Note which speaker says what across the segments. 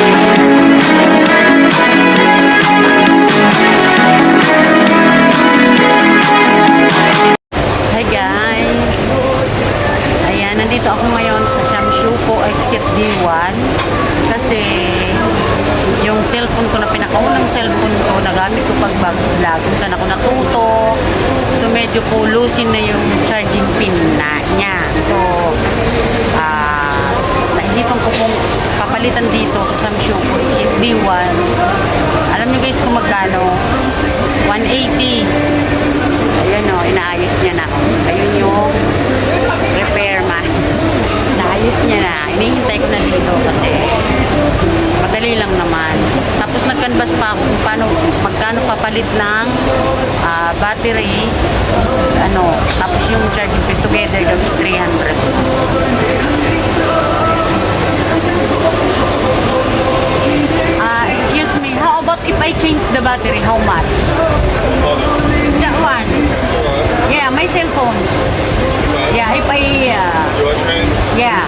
Speaker 1: Hi guys! Ayan, nandito ako ngayon sa Shamshupo Exit D1 kasi yung cellphone ko na pinakaunang cellphone ko nagamit ko pag vlog kung saan ako natuto, so medyo pulusin na yung charging pin na niya. So naisipan ko kung papalitan dito sa Shamshupo Exit D1. Alam niyo guys kung magkano? 180. Ayan o, inaayos niya na. Ayun yung repair man. Inaayos niya na. Inihintay ko na dito kasi madali lang naman. Tapos nag-canvas pa ako kung paano, magkano papalit ng battery. Tapos yung charging pin together, that's 300. Excuse me, how about if I change the battery? How much? That one. Yeah, my cell phone. Yeah, if I...
Speaker 2: Your change?
Speaker 1: Yeah.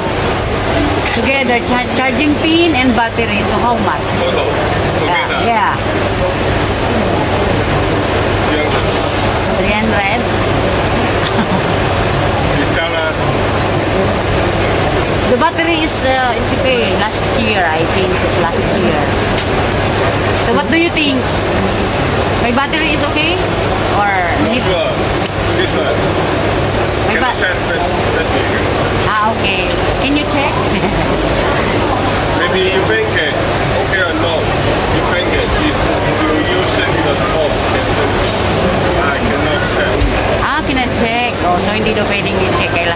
Speaker 1: Together, charging pin and battery. So how much?
Speaker 2: Total. Together.
Speaker 1: Yeah.
Speaker 2: 300.
Speaker 1: 300.
Speaker 2: Discount.
Speaker 1: The battery is it's okay. Last year, I changed it last year. So what do you think? My battery is okay? Or...
Speaker 2: Not sure. This one.
Speaker 1: My
Speaker 2: Can you check that?
Speaker 1: okay. Can you check?
Speaker 2: Maybe you think it. Okay or no? You think it is you using the top. I cannot tell.
Speaker 1: Kina-check. Oh, so hindi daw pwedeng i-check. Kailan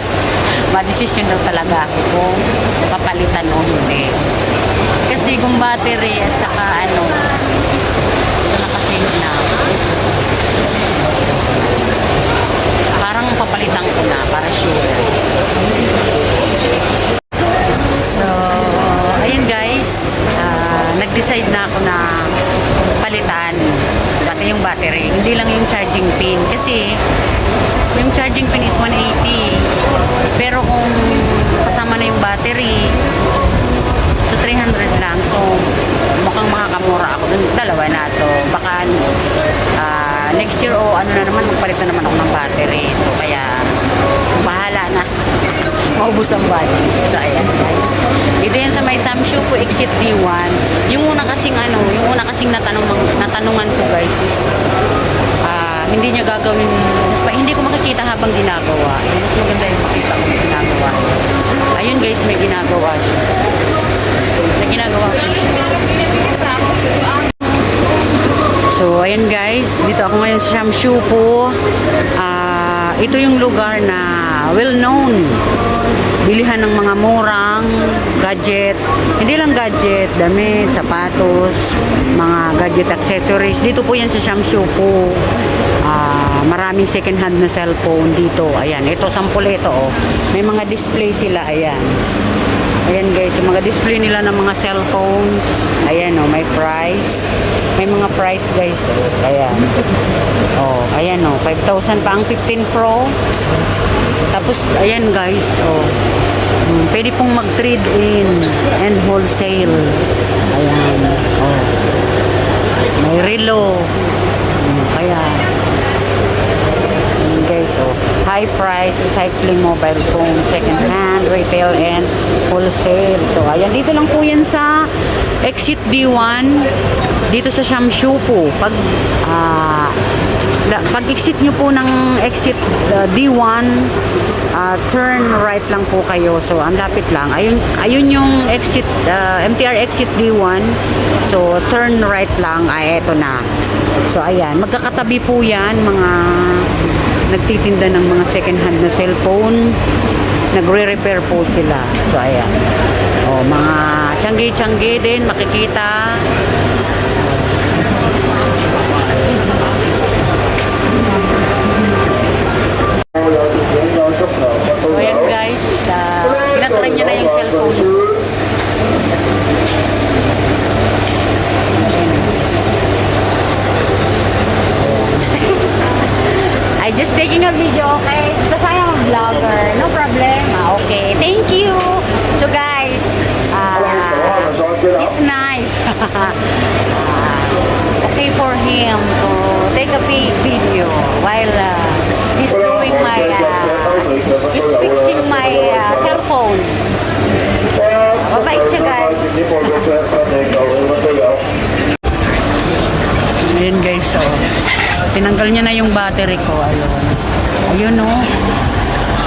Speaker 1: ma-decision daw talaga ako kung papalitan o hindi. Kasi kung battery at saka nakasave na. Parang papalitan ko na para sure. So, ayun guys. Nag-decide na ako na palitan pati yung battery. Hindi lang yung charging pin. Kasi yung charging pin is 180. Pero kung kasama na yung battery, so 300 lang. So, mukhang makakamura ako dun. Dalawa na. So, baka next year na naman, magpalit na naman ako ng battery. So, kaya bahala na. Maubos ang battery. So, ayan guys. Ito yan sa may Shamshupo Exit D1. Yung una kasing natanungan ko guys is hindi niya gagawin, hindi ko makikita habang ginagawa. Mas maganda yung makita ko yung ginagawa. Ayun guys, may ginagawa siya. May ginagawa siya. So, ayun guys, dito ako ngayon sa Shamshupo. Ito yung lugar na well-known. Bilihan ng mga murang gadget. Hindi lang gadget, damit, sapatos, mga gadget accessories. Dito po yan sa Shamshupo. Maraming second hand na cellphone dito. Ayan, ito sample ito oh. May mga display sila, ayan. Ayan guys, yung mga display nila ng mga cellphones. Ayan oh, may price. May mga price guys. Ayan. Oh, ayan oh, 5,000 pa ang 15 Pro. Tapos, ayan guys, oh. Pwede pong mag-trade in and wholesale. Ayan, oh. May relo. Kaya, guys, oh, high price recycling mobile phone, second hand, retail and wholesale. So, ayan, dito lang po yan sa Exit D1, dito sa Shamshupo. Pag exit nyo po ng Exit D1, turn right lang po kayo. So, ang lapit lang. Ayun yung exit, MTR Exit D1. So, turn right lang. Eto na. So, ayan. Magkakatabi po yan, mga nagtitinda ng mga second hand na cellphone. Nagre-repair po sila. So, ayan. O, mga tiyanggi-tiyanggi din, makikita. So, ayan guys. Pinatry niya na yung cellphone. I just taking a video, okay? Because I am a vlogger. No problem. Okay, thank you. So guys, it's nice. Okay for him to take a video while he's doing my he's fixing my cellphone. Mabait siya, guys. Ayun guys, so tinanggal niya na yung battery ko. Ayun o.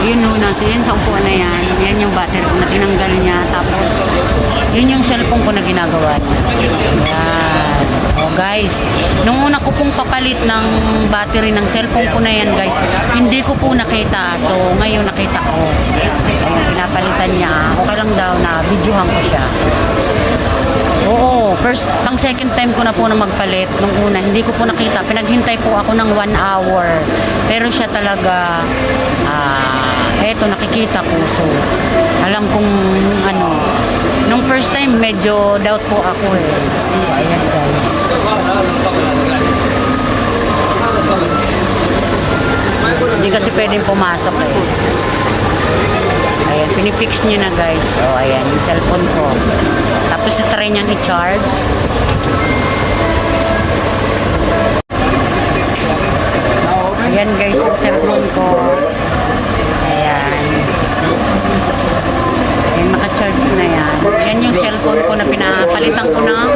Speaker 1: Ayun o, nasa yan sa upuan na yan. Yan yung battery ko na tinanggal niya. Tapos, yun yung cellphone ko na ginagawa niya. Yan. O guys, nung una ko pong papalit ng battery ng cellphone ko na yan guys, hindi ko po nakita. So, ngayon nakita ko. Ayun, pinapalitan niya. Okay lang daw na videohan ko siya. Oo, pang second time ko na po na magpalit. Nung una, hindi ko po nakita. Pinaghintay po ako ng 1 hour. Pero siya talaga, eto, nakikita ko. So, alam kong ano. Nung first time, medyo doubt po ako eh. Ayan guys. Hindi kasi pwedeng pumasok eh. Ayan, pinipix niya na guys. So, ayan, yung cellphone ko. Tapos na-try niyang i-charge. Ayan guys, yung cellphone ko. Ayan. Ayan, naka-charge na yan. Ayan yung cellphone ko na pinapalitan ko ng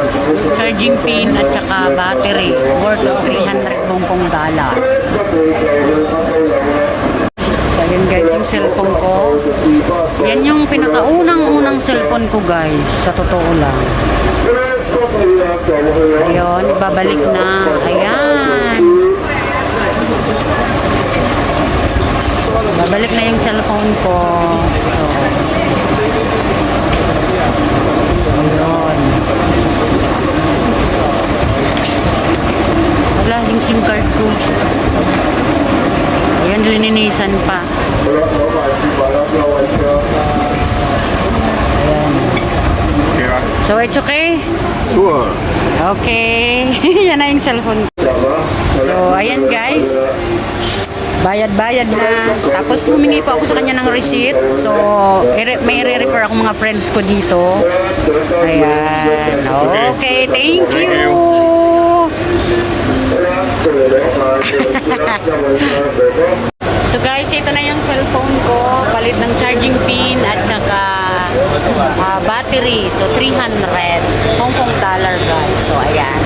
Speaker 1: charging pin at saka battery. Worth of $300. So, ayan guys, yung cellphone ko. Yan yung pinakaunang-unang cellphone ko guys, sa totoo lang. Ayun, ibabalik na. Ayan. Babalik na yung cellphone ko. So, ayun. Wala, yung SIM card ko. Ayan, lininisan pa. Ayan. So, it's okay?
Speaker 2: Sure.
Speaker 1: Okay. Yan na yung cellphone ko. So, ayan guys. Bayad-bayad na. Tapos humingi pa ako sa kanya ng receipt. So, may re-refer ako mga friends ko dito. Ayan. Okay, thank you. So guys, ito na yung cellphone ko. Palit ng charging pin at saka battery. So, $300 Hong Kong guys. So, ayan.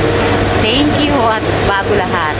Speaker 1: Thank you at bago lahat.